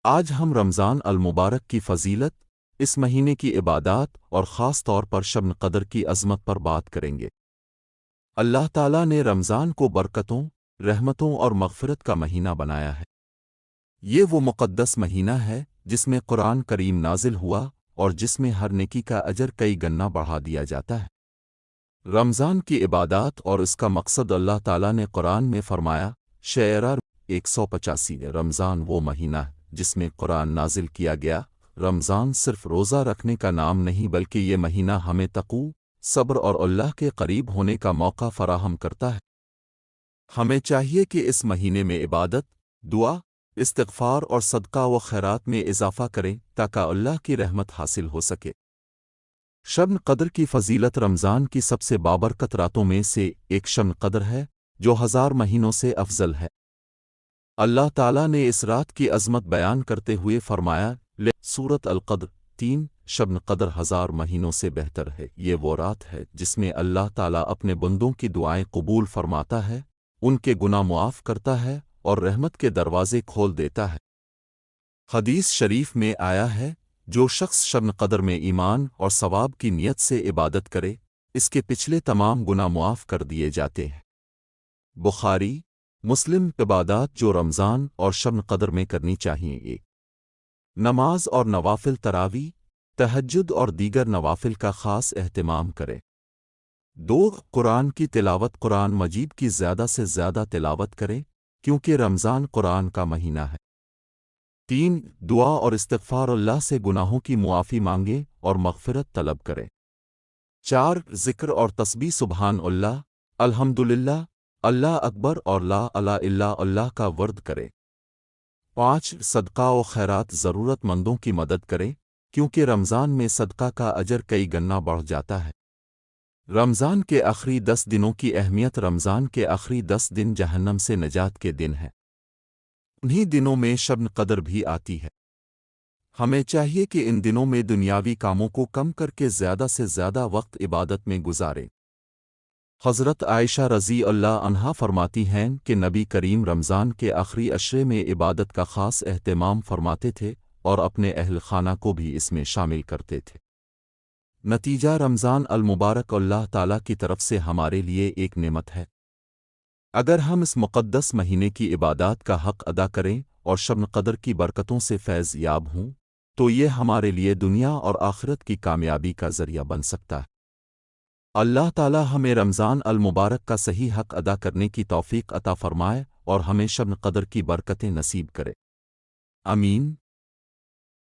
آج ہم رمضان المبارک کی فضیلت، اس مہینے کی عبادات اور خاص طور پر شب قدر کی عظمت پر بات کریں گے۔ اللہ تعالیٰ نے رمضان کو برکتوں، رحمتوں اور مغفرت کا مہینہ بنایا ہے۔ یہ وہ مقدس مہینہ ہے جس میں قرآن کریم نازل ہوا اور جس میں ہر نیکی کا اجر کئی گنا بڑھا دیا جاتا ہے۔ رمضان کی عبادات اور اس کا مقصد اللہ تعالیٰ نے قرآن میں فرمایا، شعراء 185۔ رمضان وہ مہینہ ہے جس میں قرآن نازل کیا گیا۔ رمضان صرف روزہ رکھنے کا نام نہیں بلکہ یہ مہینہ ہمیں تقوی، صبر اور اللہ کے قریب ہونے کا موقع فراہم کرتا ہے۔ ہمیں چاہیے کہ اس مہینے میں عبادت، دعا، استغفار اور صدقہ و خیرات میں اضافہ کریں تاکہ اللہ کی رحمت حاصل ہو سکے۔ شب قدر کی فضیلت رمضان کی سب سے بابرکت راتوں میں سے ایک شب قدر ہے جو 1000 مہینوں سے افضل ہے۔ اللہ تعالیٰ نے اس رات کی عظمت بیان کرتے ہوئے فرمایا، سورۃ القدر 3، شب قدر 1000 مہینوں سے بہتر ہے۔ یہ وہ رات ہے جس میں اللہ تعالیٰ اپنے بندوں کی دعائیں قبول فرماتا ہے، ان کے گناہ معاف کرتا ہے اور رحمت کے دروازے کھول دیتا ہے۔ حدیث شریف میں آیا ہے، جو شخص شب قدر میں ایمان اور ثواب کی نیت سے عبادت کرے، اس کے پچھلے تمام گناہ معاف کر دیے جاتے ہیں۔ بخاری، مسلم۔ عبادات جو رمضان اور شب قدر میں کرنی چاہیے: نماز اور نوافل، تراویح، تہجد اور دیگر نوافل کا خاص اہتمام کرے۔ 2 قرآن کی تلاوت، قرآن مجید کی زیادہ سے زیادہ تلاوت کرے کیونکہ رمضان قرآن کا مہینہ ہے۔ 3 دعا اور استغفار، اللہ سے گناہوں کی معافی مانگے اور مغفرت طلب کرے۔ 4 ذکر اور تسبیح، سبحان اللہ، الحمدللہ، اللہ اکبر اور لا الہ الا اللہ کا ورد کرے۔ 5 صدقہ و خیرات، ضرورت مندوں کی مدد کرے کیونکہ رمضان میں صدقہ کا اجر کئی گنا بڑھ جاتا ہے۔ رمضان کے آخری 10 دنوں کی اہمیت، رمضان کے آخری 10 دن جہنم سے نجات کے دن ہیں۔ انہی دنوں میں شب قدر بھی آتی ہے۔ ہمیں چاہیے کہ ان دنوں میں دنیاوی کاموں کو کم کر کے زیادہ سے زیادہ وقت عبادت میں گزاریں۔ حضرت عائشہ رضی اللہ عنہا فرماتی ہیں کہ نبی کریم رمضان کے آخری عشرے میں عبادت کا خاص اہتمام فرماتے تھے اور اپنے اہل خانہ کو بھی اس میں شامل کرتے تھے۔ نتیجہ، رمضان المبارک اللہ تعالیٰ کی طرف سے ہمارے لیے ایک نعمت ہے۔ اگر ہم اس مقدس مہینے کی عبادات کا حق ادا کریں اور شب قدر کی برکتوں سے فیض یاب ہوں تو یہ ہمارے لیے دنیا اور آخرت کی کامیابی کا ذریعہ بن سکتا ہے۔ اللہ تعالیٰ ہمیں رمضان المبارک کا صحیح حق ادا کرنے کی توفیق عطا فرمائے اور ہمیں شب قدر کی برکتیں نصیب کرے۔ آمین۔